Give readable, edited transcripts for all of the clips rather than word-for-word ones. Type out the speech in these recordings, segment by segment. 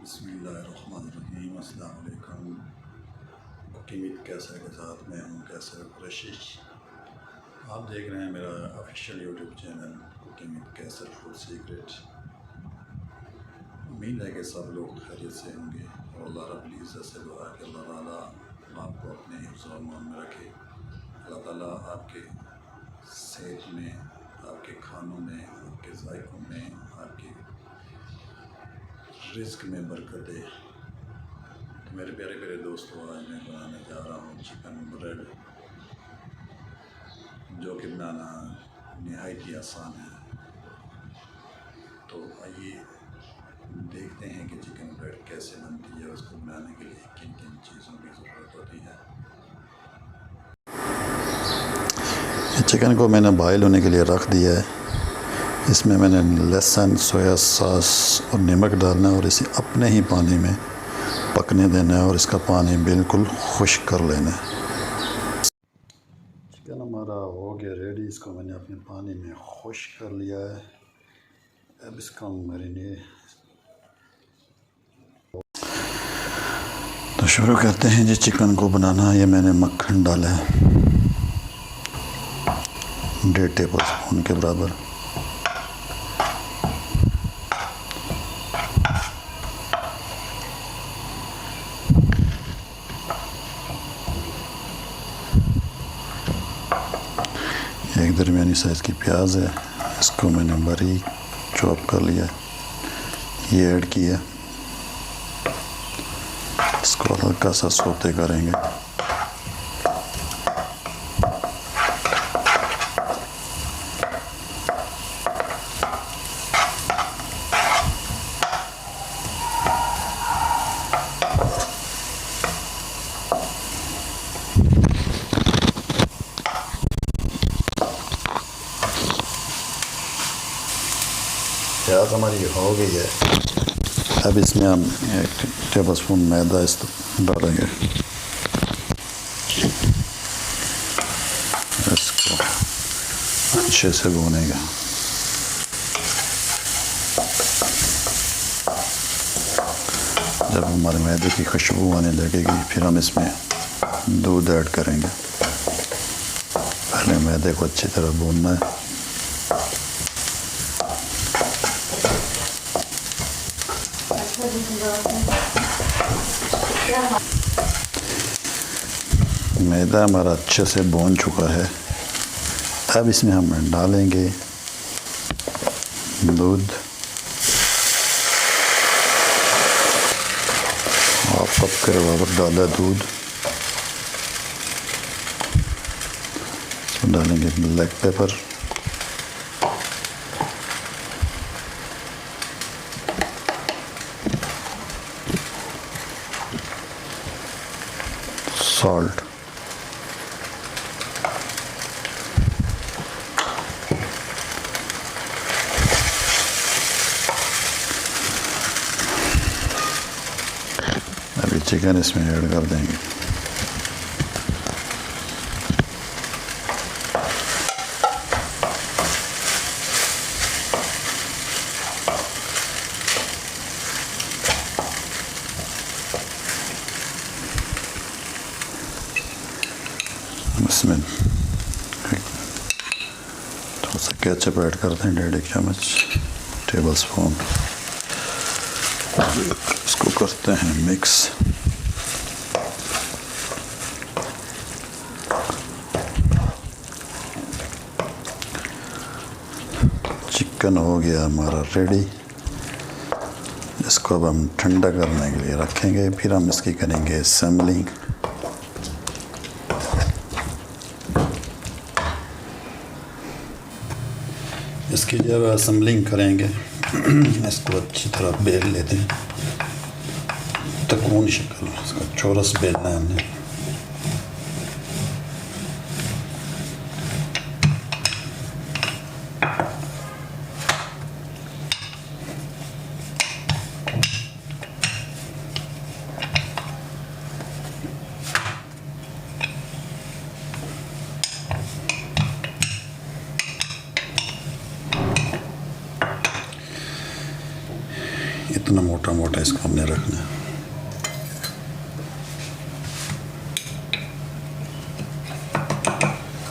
बिस्मिल्लाहिर्रहमानिर्रहीम। अस्सलाम-ओ-अलैकुम। Cooking with कैसर के साथ मैं हूँ कैसर कुरैशी। आप देख रहे हैं मेरा official YouTube channel cooking with Kaiser food secret. उम्मीद है कि सब लोग खैरियत से होंगे और अल्लाह रब्बुल इज़्ज़त से दुआ है कि अल्लाह ताला आपको अपने हिफ्ज़ व अमान में रखे। अल्लाह ताला आपके सेहत में, आपके खानों में, आपके ज़ायक़ों में, आपके रिज़्क़ में बरकत दे। तो मेरे प्यारे प्यारे दोस्तों, आज मैं बनाने जा रहा हूँ चिकन ब्रेड, जो कि बनाना नहायत ही आसान है। तो आइए देखते हैं कि चिकन ब्रेड कैसे बनती है, उसको बनाने के लिए किन किन चीज़ों की ज़रूरत होती है। चिकन को मैंने बॉयल होने के लिए रख दिया है। इसमें मैंने लहसुन, सोया सॉस और नमक डालना है और इसे अपने ही पानी में पकने देना है और इसका पानी बिल्कुल खुश्क कर लेना है। चिकन हमारा हो गया रेडी। इसको मैंने अपने पानी में खुश्क कर लिया है। अब इसका मैरिनेट तो शुरू करते हैं जी चिकन को बनाना। ये मैंने मक्खन डाला है 1.5 टेबल स्पून के बराबर। एक दरमियानी साइज़ की प्याज है, इसको मैंने बारीक चॉप कर लिया, ये ऐड किया। इसको हल्का सा सोते करेंगे। प्याज हमारी हो गई है। अब इसमें हम 1 टेबल स्पून मैदा डालेंगे। इसको अच्छे से भूनेंगे। जब हमारे मैदे की खुशबू आने लगेगी फिर हम इसमें दूध ऐड करेंगे। पहले मैदे को अच्छी तरह भूनना है। मैदा हमारा अच्छे से भून चुका है। अब इसमें हम डालेंगे दूध, 1/2 कप के बराबर डाला दूध। इसमें डालेंगे ब्लैक पेपर, सॉल्ट, अभी चिकन इसमें ऐड कर देंगे। इसमें थोड़ा सा केचप ऐड करते हैं, 1.5 चम्मच टेबल स्पून। इसको करते हैं मिक्स। चिकन हो गया हमारा रेडी। इसको अब हम ठंडा करने के लिए रखेंगे, फिर हम इसकी करेंगे असेंबलिंग। इसकी जब असेंबलिंग करेंगे इसको अच्छी तरह बेल लेते हैं, त्रिकोण शक्ल में इसका चौरस बेलना है हमने। इतना मोटा मोटा इसको हमने रखना है।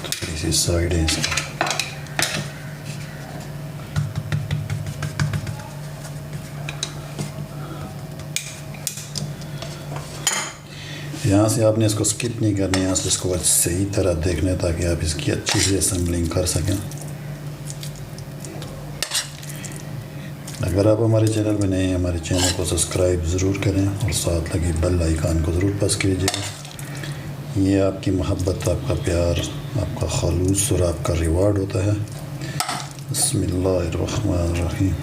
थोड़ी सी साइड है इसकी। यहाँ से आपने इसको स्किप नहीं करना, यहाँ से इसको सही तरह देखना है ताकि आप इसकी अच्छी से असेंबलिंग कर सकें। अगर आप हमारे चैनल में नए हैं, हमारे चैनल को सब्सक्राइब ज़रूर करें और साथ लगी बेल आइकन को ज़रूर प्रेस कीजिए। ये आपकी मोहब्बत, आपका प्यार, आपका खलूस और आपका रिवार्ड होता है। बिस्मिल्लाहिर्रहमानिर्रहीम।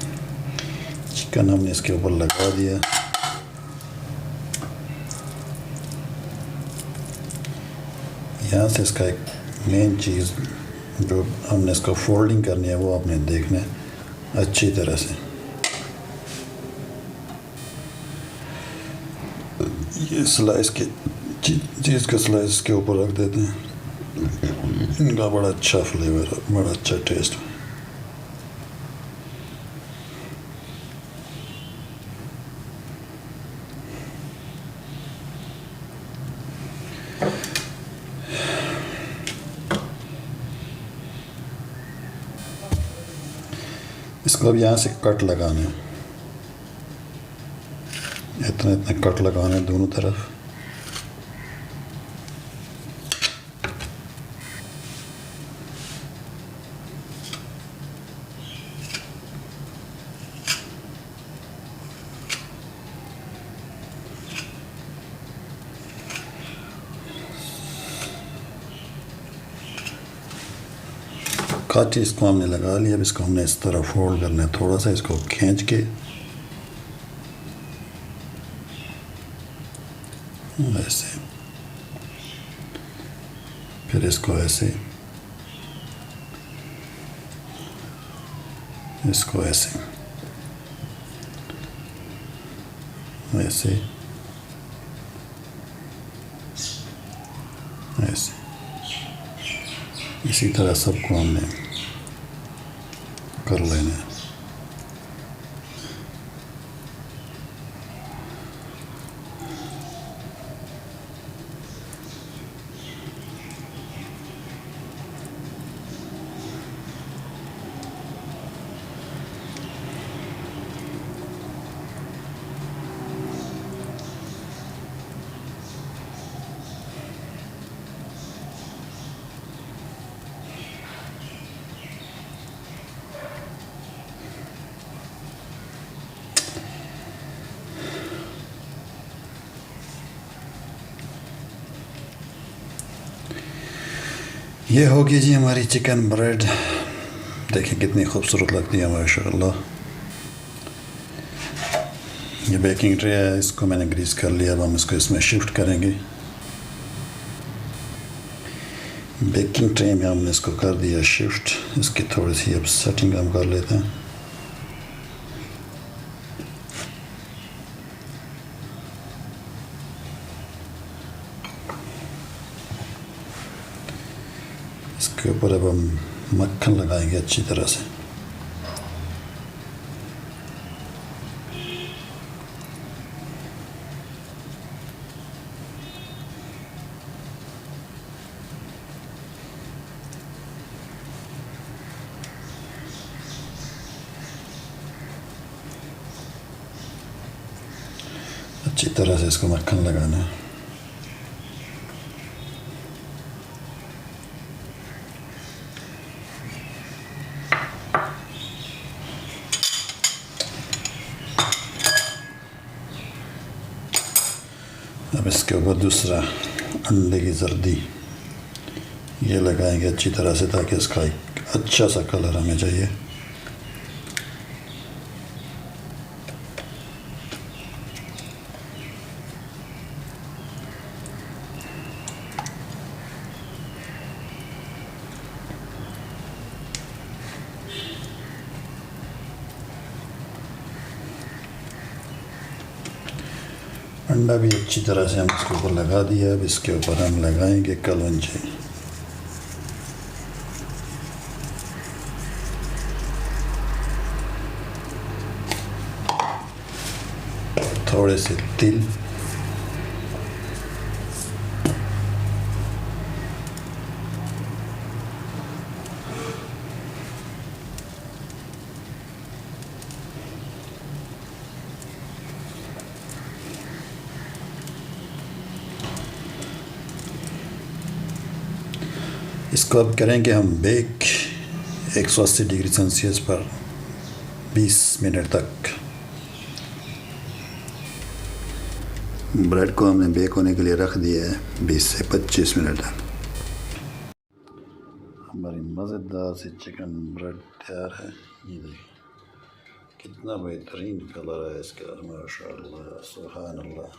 चिकन हमने इसके ऊपर लगा दिया। यहाँ से इसका एक मेन चीज़ जो हमने इसको फोल्डिंग करनी है वो आपने देखना है अच्छी तरह से। ये स्लाइस के चीज़ का स्लाइस के ऊपर रख देते हैं। इनका बड़ा अच्छा फ्लेवर है, बड़ा अच्छा टेस्ट है। इसको अब यहाँ से कट लगाना है, इतना इतना कट लगाना है दोनों तरफ। काटी इसको हमने लगा लिया। अब इसको हमने इस तरह फोल्ड करना है, थोड़ा सा इसको खींच के ऐसे, फिर इसको ऐसे, इसको ऐसे, ऐसे, ऐसे, इसी तरह सबको हमने कर लेना है। ये होगी जी हमारी चिकन ब्रेड। देखिए कितनी खूबसूरत लगती है माशाअल्लाह। ये बेकिंग ट्रे है, इसको मैंने ग्रीस कर लिया। अब हम इसको इसमें शिफ्ट करेंगे। बेकिंग ट्रे में हमने इसको कर दिया शिफ्ट। इसकी थोड़ी सी अब सेटिंग हम कर लेते हैं। इसके ऊपर अब हम मक्खन लगाएंगे अच्छी तरह से। अच्छी तरह से इसको मक्खन लगाना है। अब इसके ऊपर दूसरा अंडे की जर्दी ये लगाएंगे अच्छी तरह से ताकि इसका एक अच्छा सा कलर हमें चाहिए। अंडा भी अच्छी तरह से हम इसके ऊपर लगा दिया। अब इसके ऊपर हम लगाएंगे कलौंजी। थोड़े से तिल, इसको अब करेंगे हम बेक 180 डिग्री सेल्सियस पर 20 मिनट तक। ब्रेड को हमने बेक होने के लिए रख दिया है 20 से 25 मिनट तक। हमारी मज़ेदार सी चिकन ब्रेड तैयार है। ये देखिए कितना बेहतरीन कलर है इसका, माशाअल्लाह सुभान अल्लाह।